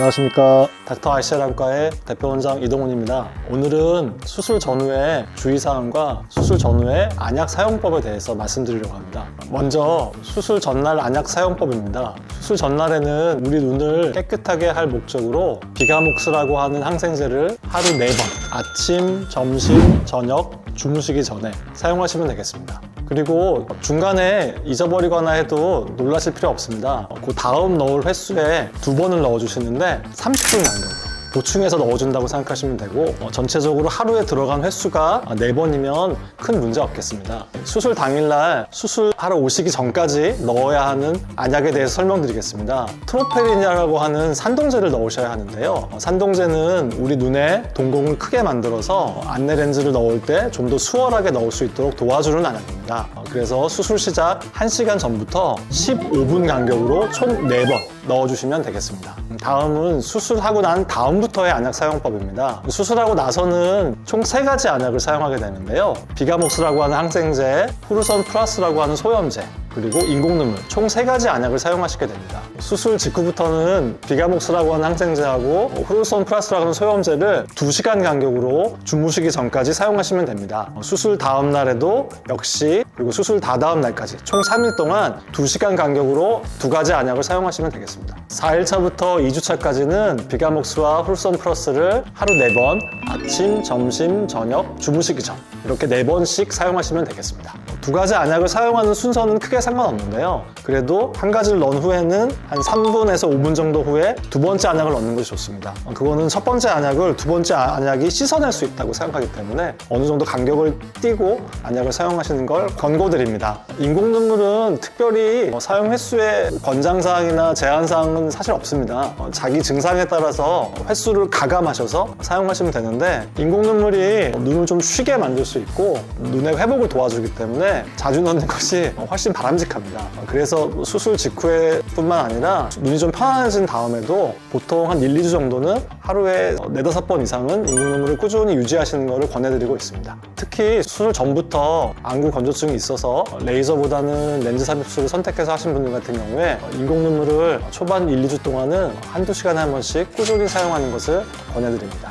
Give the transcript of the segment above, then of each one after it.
안녕하십니까. 닥터 아이셀 안과의 대표원장 이동훈입니다. 오늘은 수술 전후의 주의사항과 수술 전후의 안약 사용법에 대해서 말씀드리려고 합니다. 먼저 수술 전날 안약 사용법입니다. 수술 전날에는 우리 눈을 깨끗하게 할 목적으로 비가목스라고 하는 항생제를 하루 4번 아침, 점심, 저녁, 주무시기 전에 사용하시면 되겠습니다. 그리고 중간에 잊어버리거나 해도 놀라실 필요 없습니다. 그 다음 넣을 횟수에 2번을 넣어주시는데 30분 간격으로 보충해서 넣어준다고 생각하시면 되고 전체적으로 하루에 들어간 횟수가 4번이면 큰 문제 없겠습니다. 수술 당일날 수술하러 오시기 전까지 넣어야 하는 안약에 대해서 설명드리겠습니다. 트로페린이라고 하는 산동제를 넣으셔야 하는데요. 산동제는 우리 눈의 동공을 크게 만들어서 안내 렌즈를 넣을 때 좀 더 수월하게 넣을 수 있도록 도와주는 안약입니다. 그래서 수술 시작 1시간 전부터 15분 간격으로 총 4번 넣어주시면 되겠습니다. 다음은 수술하고 난 다음부터의 안약 사용법입니다. 수술하고 나서는 총 3가지 안약을 사용하게 되는데요. 비가목스라고 하는 항생제, 후르선 플러스라고 하는 소염제, 그리고 인공눈물 총 3가지 안약을 사용하시게 됩니다. 수술 직후부터는 비가목스라고 하는 항생제하고 후르선 플러스라고 하는 소염제를 2시간 간격으로 주무시기 전까지 사용하시면 됩니다. 수술 다음 날에도 역시, 그리고 수술 다다음 날까지 총 3일 동안 2시간 간격으로 2가지 안약을 사용하시면 되겠습니다. 4일차부터 2주차까지는 비가목스와 후르선 플러스를 하루 4번 아침, 점심, 저녁, 주무시기 전 이렇게 4번씩 사용하시면 되겠습니다. 2가지 안약을 사용하는 순서는 크게 상관없는데요. 그래도 한 가지를 넣은 후에는 한 3분에서 5분 정도 후에 2번째 안약을 넣는 것이 좋습니다. 그거는 첫 번째 안약을 2번째 안약이 씻어낼 수 있다고 생각하기 때문에 어느 정도 간격을 띄고 안약을 사용하시는 걸 권고드립니다. 인공눈물은 특별히 사용 횟수의 권장사항이나 제한사항은 사실 없습니다. 자기 증상에 따라서 횟수를 가감하셔서 사용하시면 되는데 인공눈물이 눈을 좀 쉬게 만들 수 있고 눈의 회복을 도와주기 때문에 자주 넣는 것이 훨씬 바람직합니다. 그래서 수술 직후에 뿐만 아니라 눈이 좀 편안해진 다음에도 보통 한 1, 2주 정도는 하루에 4-5번 이상은 인공눈물을 꾸준히 유지하시는 것을 권해드리고 있습니다. 특히 수술 전부터 안구 건조증이 있어서 레이저보다는 렌즈 삽입술을 선택해서 하신 분들 같은 경우에 인공눈물을 초반 1, 2주 동안은 한두 시간에 한 번씩 꾸준히 사용하는 것을 권해드립니다.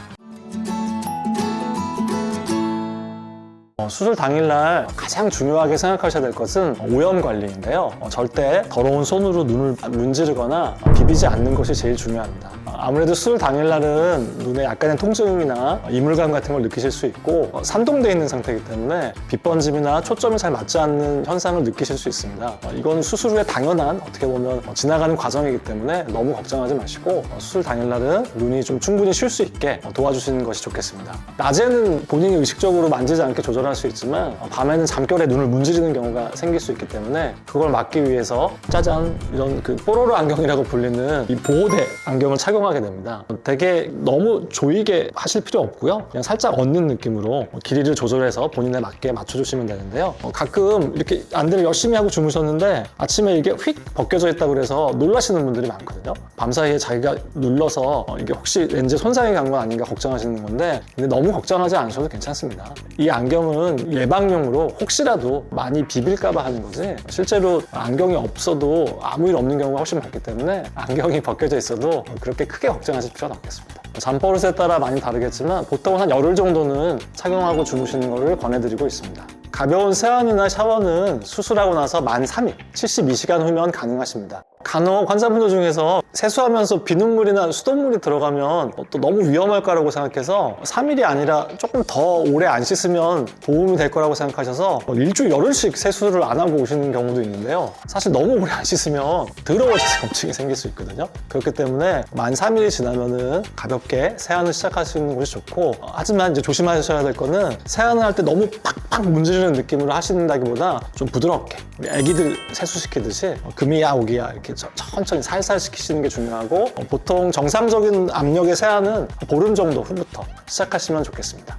수술 당일날 가장 중요하게 생각하셔야 될 것은 오염 관리인데요. 절대 더러운 손으로 눈을 문지르거나 비비지 않는 것이 제일 중요합니다. 아무래도 수술 당일날은 눈에 약간의 통증이나 이물감 같은 걸 느끼실 수 있고 산동되어 있는 상태이기 때문에 빛번짐이나 초점이 잘 맞지 않는 현상을 느끼실 수 있습니다. 이건 수술 후에 당연한 어떻게 보면 지나가는 과정이기 때문에 너무 걱정하지 마시고 수술 당일날은 눈이 좀 충분히 쉴 수 있게 도와주시는 것이 좋겠습니다. 낮에는 본인이 의식적으로 만지지 않게 조절할 수 있지만 밤에는 잠결에 눈을 문지르는 경우가 생길 수 있기 때문에 그걸 막기 위해서 짜잔 이런 뽀로로 안경이라고 불리는 이 보호대 안경을 착용하게 됩니다. 되게 너무 조이게 하실 필요 없고요. 그냥 살짝 얹는 느낌으로 길이를 조절해서 본인에 맞게 맞춰주시면 되는데요. 가끔 이렇게 안대를 열심히 하고 주무셨는데 아침에 이게 휙 벗겨져 있다고 그래서 놀라시는 분들이 많거든요. 밤사이에 자기가 눌러서 이게 혹시 렌즈 손상이 간 건 아닌가 걱정하시는 건데 근데 너무 걱정하지 않으셔도 괜찮습니다. 이 안경은 예방용으로 혹시라도 많이 비빌까봐 하는 거지 실제로 안경이 없어도 아무 일 없는 경우가 훨씬 많기 때문에 안경이 벗겨져 있어도 그렇게 크게 걱정하실 필요는 없겠습니다. 잠버릇에 따라 많이 다르겠지만 보통 한 열흘 정도는 착용하고 주무시는 것을 권해드리고 있습니다. 가벼운 세안이나 샤워는 수술하고 나서 만 3일, 72시간 후면 가능하십니다. 간혹 환자분들 중에서 세수하면서 비눗물이나 수돗물이 들어가면 또 너무 위험할 거라고 생각해서 3일이 아니라 조금 더 오래 안 씻으면 도움이 될 거라고 생각하셔서 일주일 열흘씩 세수를 안 하고 오시는 경우도 있는데요. 사실 너무 오래 안 씻으면 더러워져서 염증이 생길 수 있거든요. 그렇기 때문에 만 3일이 지나면은 가볍게 세안을 시작하시는 것이 좋고 하지만 이제 조심하셔야 될 거는 세안을 할 때 너무 팍팍 문지르는 느낌으로 하신다기보다 좀 부드럽게 우리 애기들 세수시키듯이 금이야 오기야 이렇게 천천히 살살 시키시는 게 중요하고 보통 정상적인 압력의 세안은 보름 정도 후부터 시작하시면 좋겠습니다.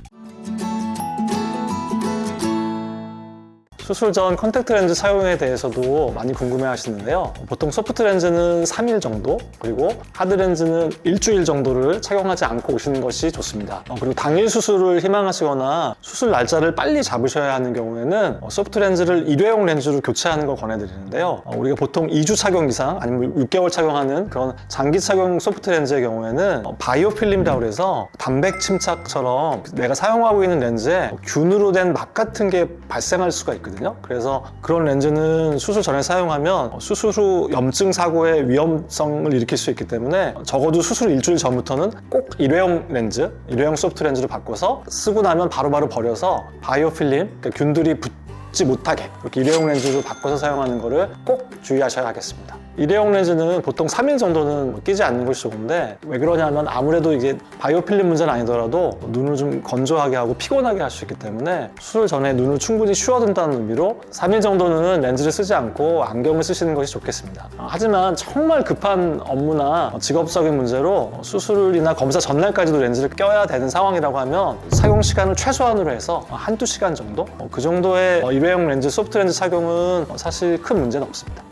수술 전 컨택트 렌즈 사용에 대해서도 많이 궁금해 하시는데요. 보통 소프트 렌즈는 3일 정도, 그리고 하드 렌즈는 일주일 정도를 착용하지 않고 오시는 것이 좋습니다. 그리고 당일 수술을 희망하시거나 수술 날짜를 빨리 잡으셔야 하는 경우에는 소프트 렌즈를 일회용 렌즈로 교체하는 걸 권해드리는데요. 우리가 보통 2주 착용 이상 아니면 6개월 착용하는 그런 장기 착용 소프트 렌즈의 경우에는 바이오 필름이라고 해서 단백 침착처럼 내가 사용하고 있는 렌즈에 균으로 된 막 같은 게 발생할 수가 있거든요. 그래서 그런 렌즈는 수술 전에 사용하면 수술 후 염증 사고의 위험성을 일으킬 수 있기 때문에 적어도 수술 일주일 전부터는 꼭 일회용 렌즈, 일회용 소프트 렌즈로 바꿔서 쓰고 나면 바로바로 버려서 바이오 필름, 그러니까 균들이 붙지 못하게 이렇게 일회용 렌즈로 바꿔서 사용하는 것을 꼭 주의하셔야 하겠습니다. 일회용 렌즈는 보통 3일 정도는 끼지 않는 것이 좋은데, 왜 그러냐면 아무래도 이게 바이오 필름 문제는 아니더라도 눈을 좀 건조하게 하고 피곤하게 할 수 있기 때문에 수술 전에 눈을 충분히 쉬어둔다는 의미로 3일 정도는 렌즈를 쓰지 않고 안경을 쓰시는 것이 좋겠습니다. 하지만 정말 급한 업무나 직업적인 문제로 수술이나 검사 전날까지도 렌즈를 껴야 되는 상황이라고 하면 사용 시간을 최소한으로 해서 한두 시간 정도? 그 정도의 일회용 렌즈, 소프트 렌즈 착용은 사실 큰 문제는 없습니다.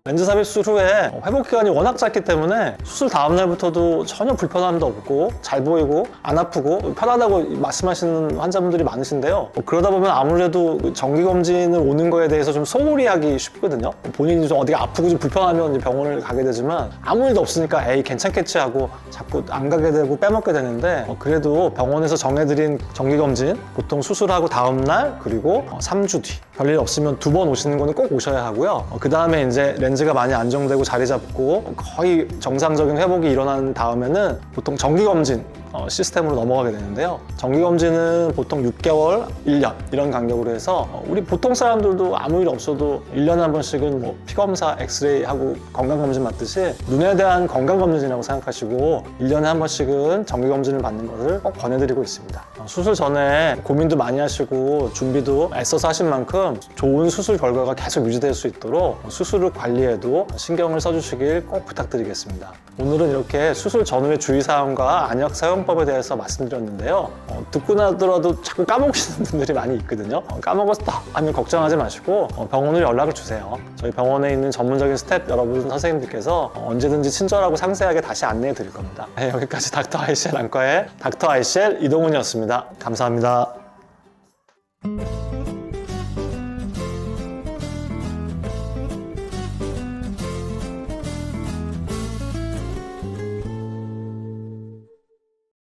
렌즈 삽입 수술 후에 회복 기간이 워낙 짧기 때문에 수술 다음 날부터도 전혀 불편함도 없고 잘 보이고 안 아프고 편하다고 말씀하시는 환자분들이 많으신데요. 그러다 보면 아무래도 정기검진을 오는 거에 대해서 좀 소홀히 하기 쉽거든요. 본인이 좀 어디가 아프고 좀 불편하면 이제 병원을 가게 되지만 아무 일도 없으니까 에이 괜찮겠지 하고 자꾸 안 가게 되고 빼먹게 되는데, 그래도 병원에서 정해드린 정기검진 보통 수술하고 다음 날 그리고 3주 뒤 별일 없으면 2번 오시는 거는 꼭 오셔야 하고요. 그 다음에 이제 렌즈가 많이 안정되고 자리 잡고 거의 정상적인 회복이 일어난 다음에는 보통 정기검진 시스템으로 넘어가게 되는데요. 정기검진은 보통 6개월, 1년 이런 간격으로 해서 우리 보통 사람들도 아무 일 없어도 1년에 한 번씩은 뭐 피검사, 엑스레이 하고 건강검진 받듯이 눈에 대한 건강검진이라고 생각하시고 1년에 한 번씩은 정기검진을 받는 것을 꼭 권해드리고 있습니다. 수술 전에 고민도 많이 하시고 준비도 애써서 하신 만큼 좋은 수술 결과가 계속 유지될 수 있도록 수술 후 관리에도 신경을 써주시길 꼭 부탁드리겠습니다. 오늘은 이렇게 수술 전후의 주의사항과 안약 사용법에 대해서 말씀드렸는데요. 듣고 나더라도 자꾸 까먹으시는 분들이 많이 있거든요. 까먹었다 하면 걱정하지 마시고 병원으로 연락을 주세요. 저희 병원에 있는 전문적인 스텝 여러분 선생님들께서 언제든지 친절하고 상세하게 다시 안내해 드릴 겁니다. 네, 여기까지 닥터 ICL 안과의 닥터 ICL 이동훈이었습니다. 감사합니다.